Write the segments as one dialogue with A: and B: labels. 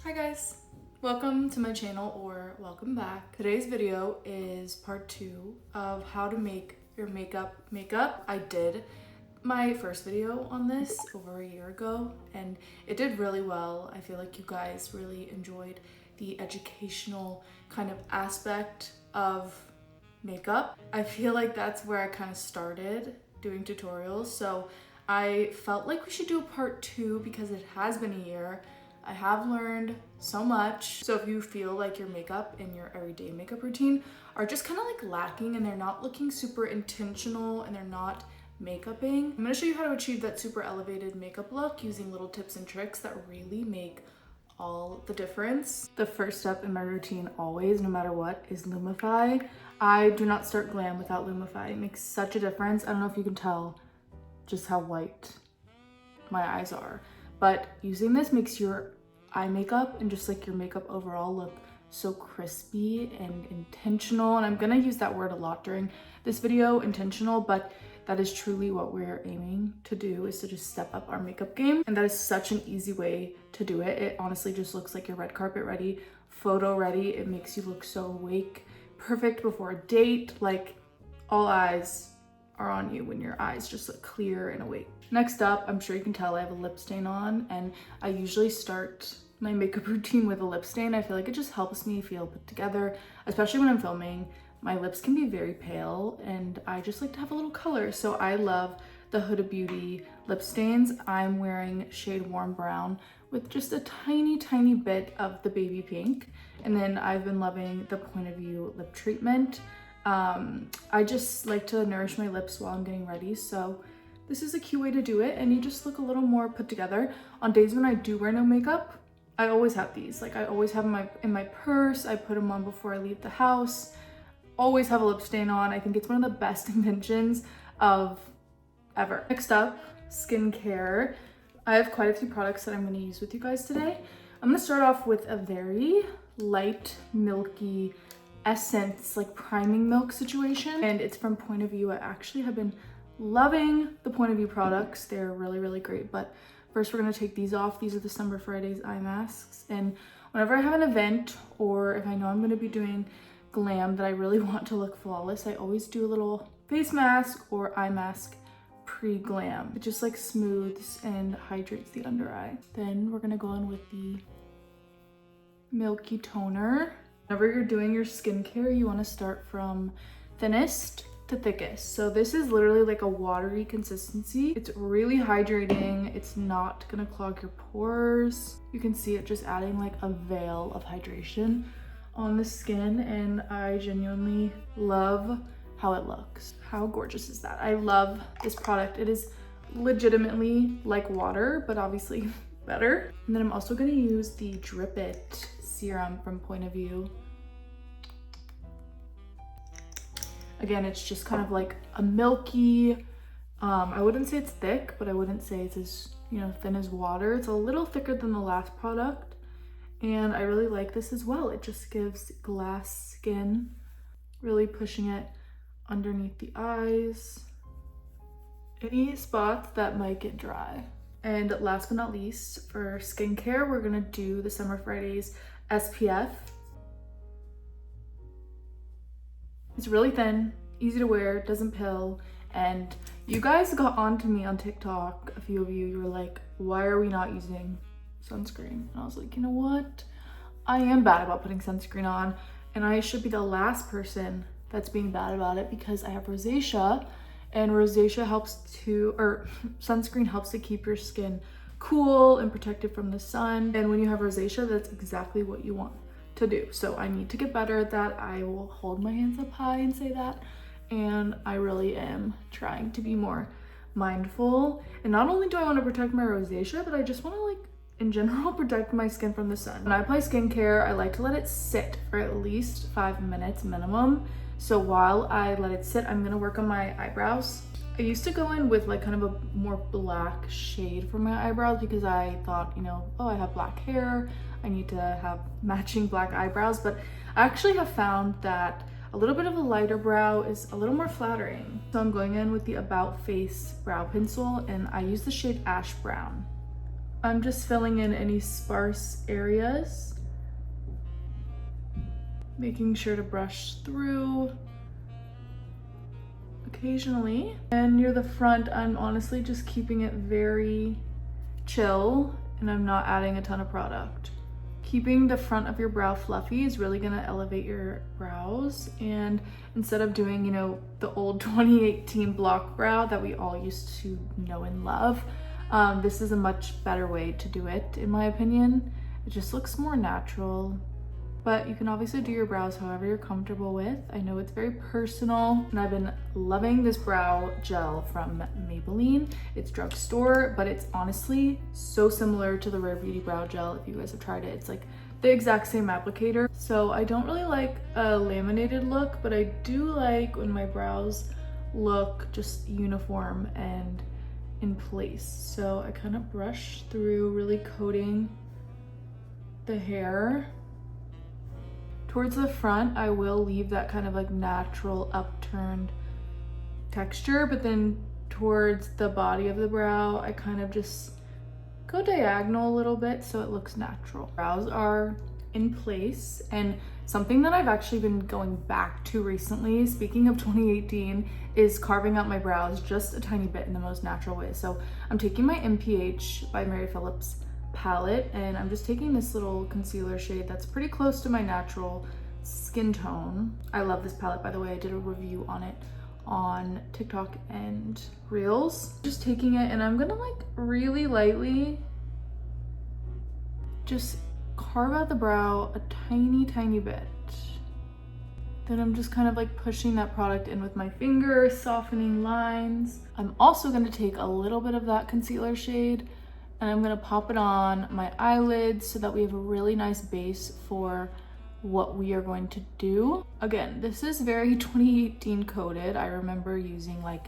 A: Hi guys, welcome to my channel or welcome back. Today's video is part 2 of how to make your makeup. I did my first video on this over a year ago and it did really well. I feel like you guys really enjoyed the educational kind of aspect of makeup. I feel like that's where I kind of started doing tutorials, so I felt like we should do a part 2 because it has been a year. I have learned so much. So if you feel like your makeup and your everyday makeup routine are just kind of like lacking and they're not looking super intentional and they're not makeuping, I'm gonna show you how to achieve that super elevated makeup look using little tips and tricks that really make all the difference. The first step in my routine always, no matter what, is Lumify. I do not start glam without Lumify. It makes such a difference. I don't know if you can tell just how white my eyes are, but using this makes your eye makeup and just like your makeup overall look so crispy and intentional. And I'm gonna use that word a lot during this video, intentional, but that is truly what we're aiming to do, is to just step up our makeup game. And that is such an easy way to do it. It honestly just looks like you're red carpet ready, photo ready. It makes you look so awake, perfect before a date. Like all eyes are on you when your eyes just look clear and awake. Next up, I'm sure you can tell I have a lip stain on, and I usually start my makeup routine with a lip stain. I feel like it just helps me feel put together, especially when I'm filming. My lips can be very pale and I just like to have a little color. So I love the Huda Beauty lip stains. I'm wearing shade Warm Brown with just a tiny bit of the baby pink. And then I've been loving the Point of View lip treatment. I just like to nourish my lips while I'm getting ready. So this is a cute way to do it, and you just look a little more put together. On days when I do wear no makeup, I always have these. Like I always have them in my purse. I put them on before I leave the house. Always have a lip stain on. I think it's one of the best inventions of ever. Next up, skincare. I have quite a few products that I'm gonna use with you guys today. I'm gonna start off with a very light, milky essence, like priming milk situation. And it's from Point of View. I actually have been loving the Point of View products. They're really great. But first we're gonna take these off. These are the Summer Fridays eye masks. And whenever I have an event or if I know I'm gonna be doing glam that I really want to look flawless, I always do a little face mask or eye mask pre-glam. It just like smooths and hydrates the under eye. Then we're gonna go in with the milky toner. Whenever you're doing your skincare, you wanna start from thinnest to thickest. So this is literally like a watery consistency. It's really hydrating. It's not gonna clog your pores. You can see it just adding like a veil of hydration on the skin, and I genuinely love how it looks. How gorgeous is that? I love this product. It is legitimately like water, but obviously better. And then I'm also gonna use the Drip It serum from Point of View. Again, it's just kind of like a milky, I wouldn't say it's thick, but I wouldn't say it's as, thin as water. It's a little thicker than the last product. And I really like this as well. It just gives glass skin, really pushing it underneath the eyes, any spots that might get dry. And last but not least, for skincare, we're gonna do the Summer Fridays SPF. It's really thin, easy to wear, doesn't pill, and you guys got onto me on TikTok, a few of you were like, why are we not using sunscreen? And I was like, you know what? I am bad about putting sunscreen on, and I should be the last person that's being bad about it because I have rosacea, and rosacea sunscreen helps to keep your skin cool and protected from the sun. And when you have rosacea, that's exactly what you want to do. So I need to get better at that. I will hold my hands up high and say that. And I really am trying to be more mindful. And not only do I want to protect my rosacea, but I just want to in general protect my skin from the sun. When I apply skincare, I like to let it sit for at least 5 minutes minimum. So while I let it sit, I'm gonna work on my eyebrows. I used to go in with kind of a more black shade for my eyebrows because I thought, oh, I have black hair, I need to have matching black eyebrows. But I actually have found that a little bit of a lighter brow is a little more flattering. So I'm going in with the About Face brow pencil, and I use the shade Ash Brown. I'm just filling in any sparse areas, making sure to brush through occasionally. And near the front, I'm honestly just keeping it very chill and I'm not adding a ton of product. Keeping the front of your brow fluffy is really gonna elevate your brows. And instead of doing, you know, the old 2018 block brow that we all used to know and love, this is a much better way to do it, in my opinion. It just looks more natural. But you can obviously do your brows however you're comfortable with. I know it's very personal, and I've been loving this brow gel from Maybelline. It's drugstore, but it's honestly so similar to the Rare Beauty brow gel if you guys have tried it. It's like the exact same applicator. So I don't really like a laminated look, but I do like when my brows look just uniform and in place. So I kind of brush through, really coating the hair. Towards the front, I will leave that kind of like natural upturned texture, but then towards the body of the brow, I kind of just go diagonal a little bit so it looks natural. Brows are in place, and something that I've actually been going back to recently, speaking of 2018, is carving out my brows just a tiny bit in the most natural way. So I'm taking my M.PH by Mary Phillips palette, and I'm just taking this little concealer shade that's pretty close to my natural skin tone. I love this palette, by the way. I did a review on it on TikTok and Reels. Just taking it, and I'm gonna like really lightly just carve out the brow a tiny bit. Then I'm just kind of like pushing that product in with my finger, softening lines. I'm also gonna take a little bit of that concealer shade and I'm gonna pop it on my eyelids so that we have a really nice base for what we are going to do. Again, this is very 2018 coded. I remember using like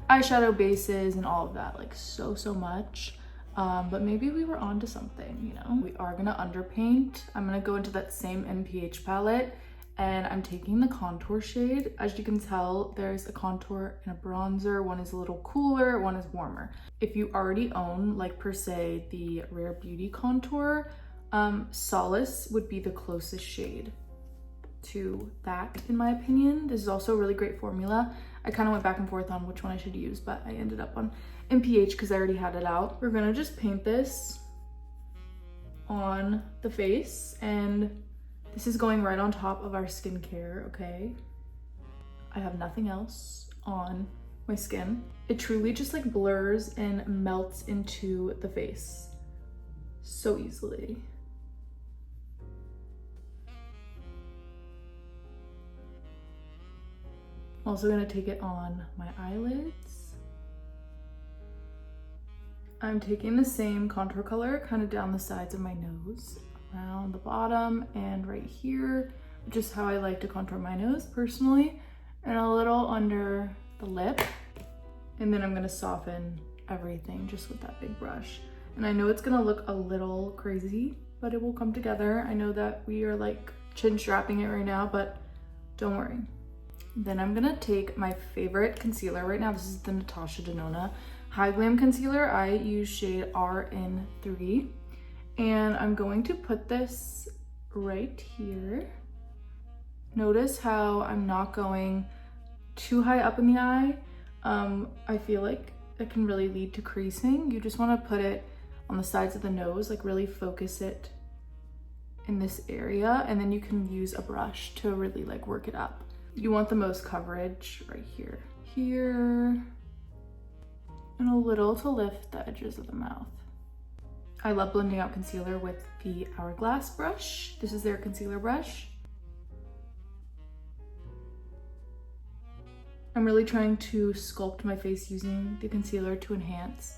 A: eyeshadow bases and all of that, like so much. But maybe we were onto something, you know? We are gonna underpaint. I'm gonna go into that same M.PH palette, and I'm taking the contour shade. As you can tell, there's a contour and a bronzer. One is a little cooler, one is warmer. If you already own, like per se, the Rare Beauty contour, Solace would be the closest shade to that, in my opinion. This is also a really great formula. I kind of went back and forth on which one I should use, but I ended up on M.PH because I already had it out. We're gonna just paint this on the face, and this is going right on top of our skincare, okay? I have nothing else on my skin. It truly just like blurs and melts into the face so easily. I'm also gonna take it on my eyelids. I'm taking the same contour color kind of down the sides of my nose, around the bottom and right here, which is how I like to contour my nose personally, and a little under the lip. And then I'm gonna soften everything just with that big brush. And I know it's gonna look a little crazy, but it will come together. I know that we are like chin strapping it right now, but don't worry. Then I'm gonna take my favorite concealer right now. This is the NATASHA DENONA Hy-Glam concealer. I use shade RN3. And I'm going to put this right here. Notice how I'm not going too high up in the eye. I feel like it can really lead to creasing. You just want to put it on the sides of the nose, like really focus it in this area, and then you can use a brush to really like work it up. You want the most coverage right here, and a little to lift the edges of the mouth. I love blending out concealer with the Hourglass brush. This is their concealer brush. I'm really trying to sculpt my face using the concealer to enhance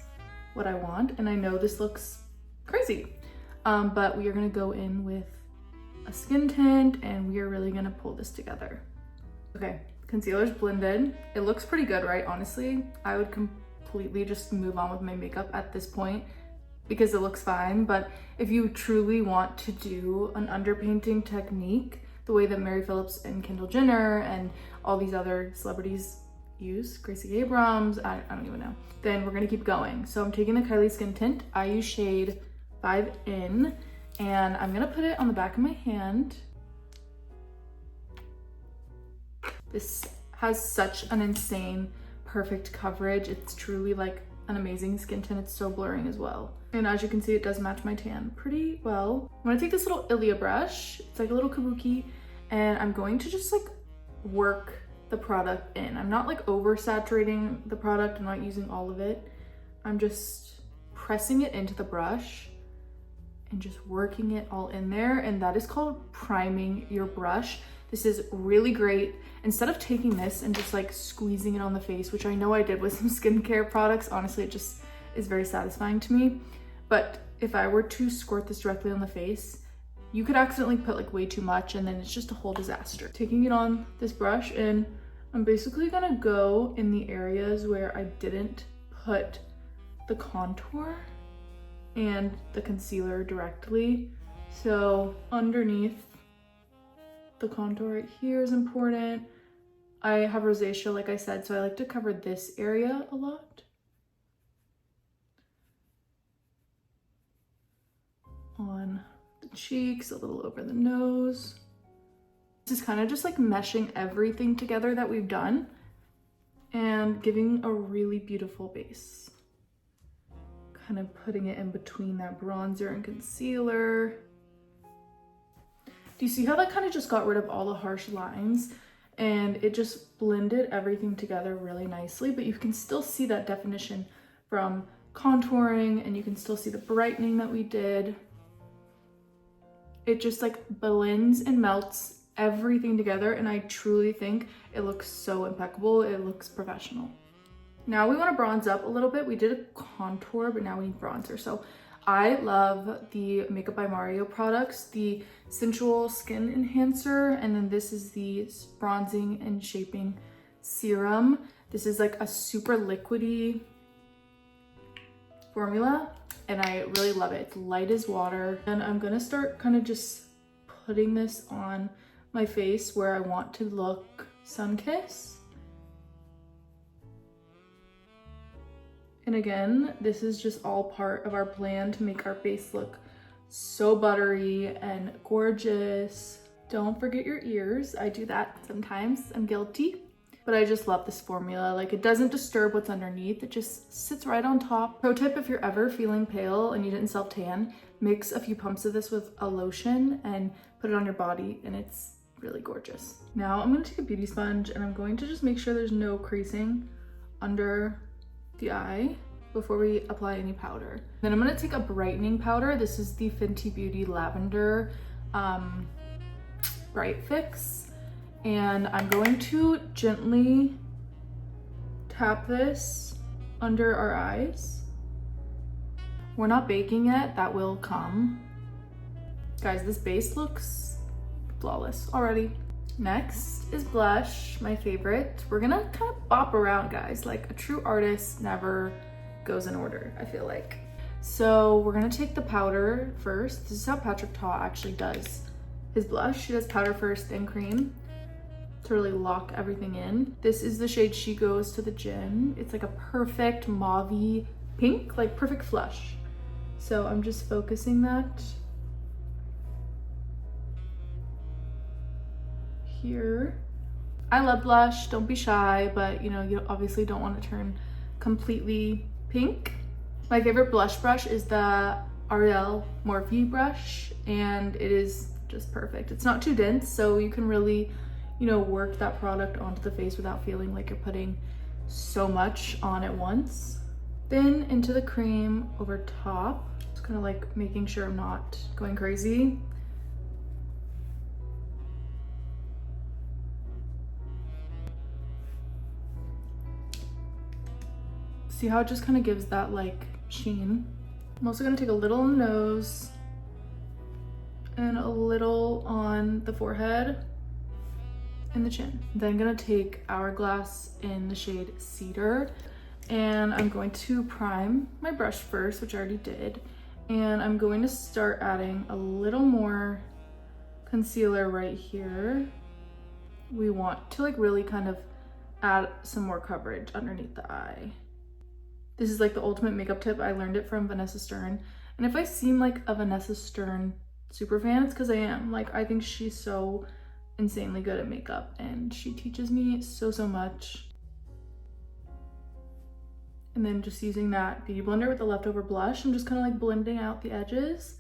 A: what I want. And I know this looks crazy, but we are gonna go in with a skin tint and we are really gonna pull this together. Okay, concealer's blended. It looks pretty good, right? Honestly, I would completely just move on with my makeup at this point because it looks fine. But if you truly want to do an underpainting technique, the way that Mary Phillips and Kendall Jenner and all these other celebrities use? Gracie Abrams? I don't even know. Then we're gonna keep going. So I'm taking the KYLIE Skin Tint. I use shade 5in, and I'm gonna put it on the back of my hand. This has such an insane, perfect coverage. It's truly like an amazing skin tint. It's so blurring as well. And as you can see, it does match my tan pretty well. I'm gonna take this little Ilia brush. It's like a little kabuki, and I'm going to just like work the product in. I'm not like oversaturating the product. I'm not using all of it. I'm just pressing it into the brush and just working it all in there. And that is called priming your brush. This is really great. Instead of taking this and just like squeezing it on the face, which I know I did with some skincare products, honestly, it just is very satisfying to me. But if I were to squirt this directly on the face, you could accidentally put like way too much, and then it's just a whole disaster. Taking it on this brush, and I'm basically gonna go in the areas where I didn't put the contour and the concealer directly. So underneath the contour right here is important. I have rosacea, like I said, so I like to cover this area a lot. On the cheeks, a little over the nose. This is kind of just like meshing everything together that we've done and giving a really beautiful base. Kind of putting it in between that bronzer and concealer. Do you see how that kind of just got rid of all the harsh lines, and it just blended everything together really nicely, but you can still see that definition from contouring, and you can still see the brightening that we did. It just like blends and melts everything together, and I truly think it looks so impeccable. It looks professional. Now we want to bronze up a little bit. We did a contour, but now we need bronzer. So I love the Makeup by Mario products, the Sensual Skin Enhancer, and then this is the Bronzing and Shaping Serum. This is like a super liquidy formula, and I really love it. It's light as water. And I'm gonna start kind of just putting this on my face where I want to look sun-kissed. And again, this is just all part of our plan to make our face look so buttery and gorgeous. Don't forget your ears. I do that sometimes. I'm guilty. But I just love this formula. Like, it doesn't disturb what's underneath. It just sits right on top. Pro tip, if you're ever feeling pale and you didn't self-tan, mix a few pumps of this with a lotion and put it on your body, and it's really gorgeous. Now I'm gonna take a beauty sponge, and I'm going to just make sure there's no creasing under the eye before we apply any powder. Then I'm gonna take a brightening powder. This is the Fenty Beauty Lavender Bright Fix, and I'm going to gently tap this under our eyes. We're not baking yet, that will come. Guys, this base looks flawless already. Next is blush, my favorite. We're gonna kind of bop around, guys. Like, a true artist never goes in order, I feel like. So we're gonna take the powder first. This is how Patrick Ta actually does his blush. He does powder first, then cream to really lock everything in. This is the shade She Goes to the Gym. It's like a perfect mauve-y pink, like perfect flush. So I'm just focusing that here. I love blush, don't be shy, but you know, you obviously don't want to turn completely pink. My favorite blush brush is the Ariel Morphe brush, and it is just perfect. It's not too dense, so you can really, you know, work that product onto the face without feeling like you're putting so much on at once. Then into the cream over top, just kind of like making sure I'm not going crazy. See how it just kind of gives that like sheen. I'm also gonna take a little on the nose and a little on the forehead and the chin. Then I'm gonna take Hourglass in the shade Cedar, and I'm going to prime my brush first, which I already did. And I'm going to start adding a little more concealer right here. We want to like really kind of add some more coverage underneath the eye. This is like the ultimate makeup tip. I learned it from Vanessa Stern. And if I seem like a Vanessa Stern super fan, it's because I am. Like, I think she's so insanely good at makeup and she teaches me so much. And then just using that beauty blender with the leftover blush, I'm just kind of like blending out the edges.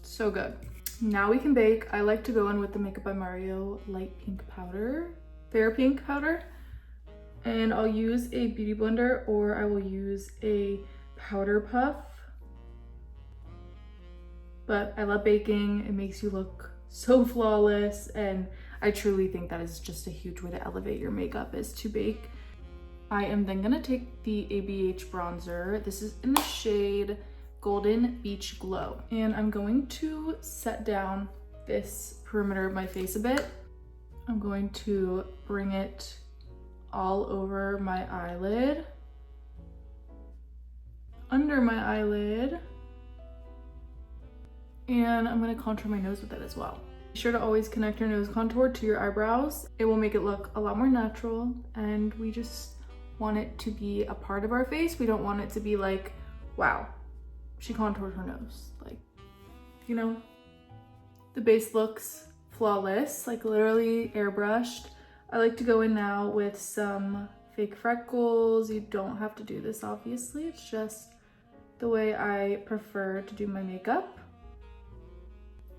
A: So good. Now we can bake. I like to go in with the Makeup by Mario light pink powder, fair pink powder. And I'll use a beauty blender or I will use a powder puff. But I love baking. It makes you look so flawless. And I truly think that is just a huge way to elevate your makeup, is to bake. I am then gonna take the M.PH bronzer. This is in the shade Golden Beach Glow. And I'm going to set down this perimeter of my face a bit. I'm going to bring it all over my eyelid, under my eyelid, and I'm gonna contour my nose with it as well. Be sure to always connect your nose contour to your eyebrows. It will make it look a lot more natural, and we just want it to be a part of our face. We don't want it to be like, wow, she contoured her nose. Like, you know, the base looks flawless, like literally airbrushed. I like to go in now with some fake freckles. You don't have to do this, obviously. It's just the way I prefer to do my makeup.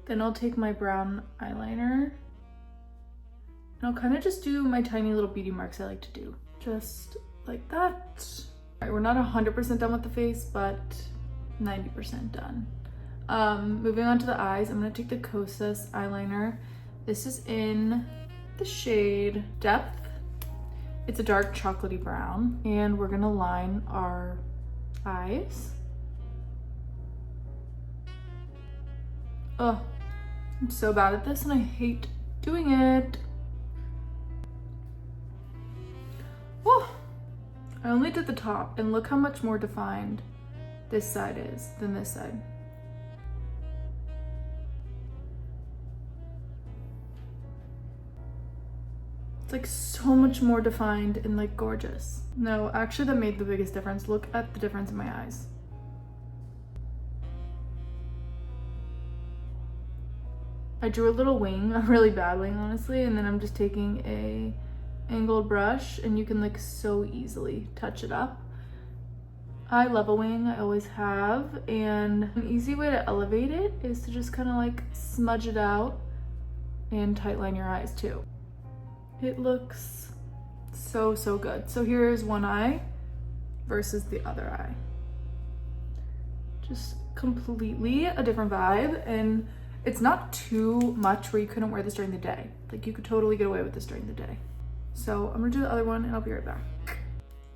A: Then I'll take my brown eyeliner and I'll kind of just do my tiny little beauty marks I like to do. Just like that. All right, we're not 100% done with the face, but 90% done. Moving on to the eyes, I'm gonna take the Kosas eyeliner. This is in the shade Depth. It's a dark chocolatey brown, and we're gonna line our eyes. Oh, I'm so bad at this and I hate doing it. Whoa. I only did the top, and look how much more defined this side is than this side. It's like so much more defined and like gorgeous. No, actually that made the biggest difference. Look at the difference in my eyes. I drew a little wing, a really bad wing honestly, and then I'm just taking a angled brush and you can like so easily touch it up. I love a wing, I always have, and an easy way to elevate it is to just kind of like smudge it out and tightline your eyes too. It looks so good. So here's one eye versus the other eye. Just completely a different vibe, and it's not too much where you couldn't wear this during the day. Like you could totally get away with this during the day. So I'm gonna do the other one and I'll be right back.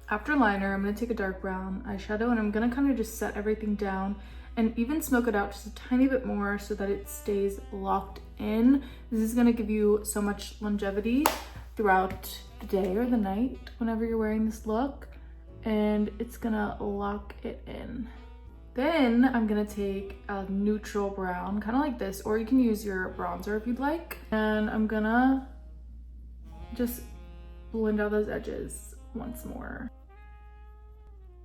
A: After liner, I'm gonna take a dark brown eyeshadow and I'm gonna kind of just set everything down and even smoke it out just a tiny bit more so that it stays locked in. This is gonna give you so much longevity throughout the day or the night whenever you're wearing this look, and it's gonna lock it in. Then I'm gonna take a neutral brown, kind of like this, or you can use your bronzer if you'd like, and I'm gonna just blend out those edges once more.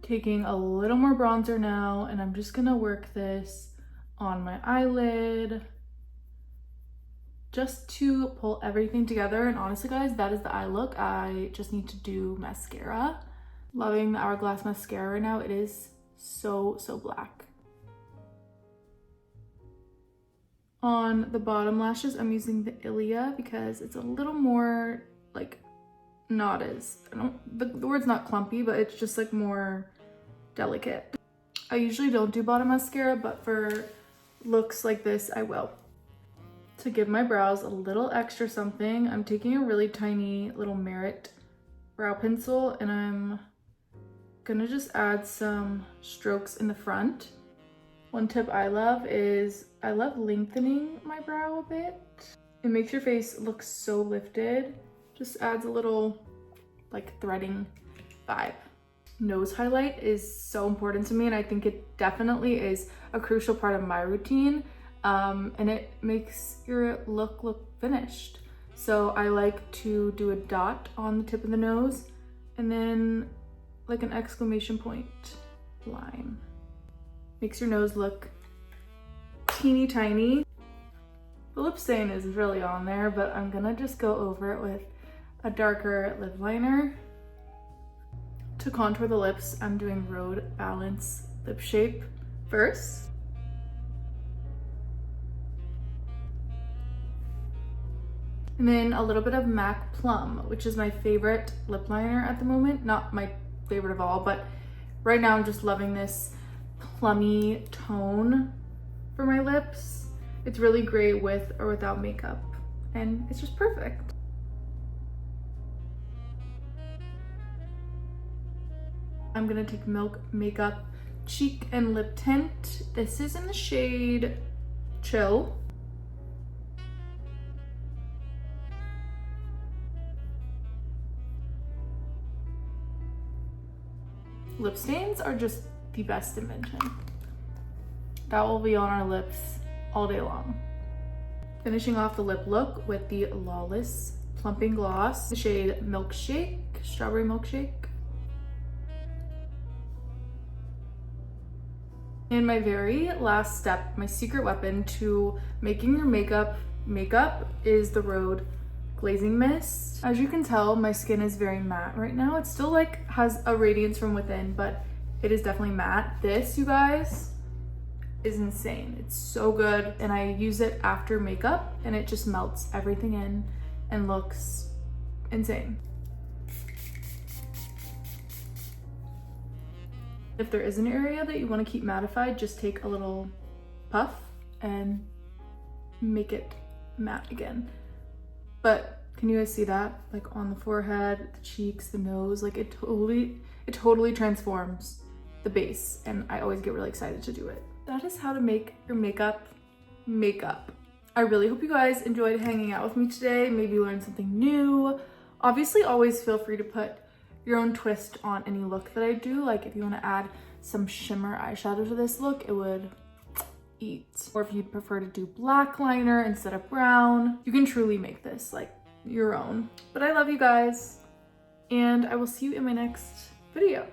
A: Taking a little more bronzer now, and I'm just gonna work this on my eyelid just to pull everything together. And honestly guys, that is the eye look. I just need to do mascara. Loving the Hourglass mascara right now. It is so black. On the bottom lashes, I'm using the Ilia because it's a little more like, not as, the word's not clumpy, but it's just like more delicate. I usually don't do bottom mascara, but for looks like this, I will. To give my brows a little extra something, I'm taking a really tiny little Merit brow pencil and I'm gonna just add some strokes in the front. One tip I love is I love lengthening my brow a bit. It makes your face look so lifted. Just adds a little like threading vibe. Nose highlight is so important to me, and I think it definitely is a crucial part of my routine. And it makes your look finished. So I like to do a dot on the tip of the nose and then like an exclamation point line. Makes your nose look teeny tiny. The lip stain is really on there, but I'm gonna just go over it with a darker lip liner. To contour the lips, I'm doing Rhode Balance Lip Shape first. And then a little bit of MAC Plum, which is my favorite lip liner at the moment. Not my favorite of all, but right now I'm just loving this plummy tone for my lips. It's really great with or without makeup, and it's just perfect. I'm gonna take Milk Makeup Cheek and Lip Tint. This is in the shade Chill. Lip stains are just the best invention. That will be on our lips all day long. Finishing off the lip look with the Lawless Plumping Gloss, the shade Milkshake, Strawberry Milkshake. And my very last step, my secret weapon to making your makeup is the Rhode Glazing Mist. As you can tell, my skin is very matte right now. It still like has a radiance from within, but it is definitely matte. This, you guys, is insane. It's so good, and I use it after makeup and it just melts everything in and looks insane. If there is an area that you want to keep mattified, just take a little puff and make it matte again. But can you guys see that? Like on the forehead, the cheeks, the nose, like it totally transforms the base, and I always get really excited to do it. That is how to make your makeup. I really hope you guys enjoyed hanging out with me today, maybe learned something new. Obviously, always feel free to put your own twist on any look that I do. Like if you want to add some shimmer eyeshadow to this look, it would eat. Or if you'd prefer to do black liner instead of brown, you can truly make this like your own. But I love you guys, and I will see you in my next video.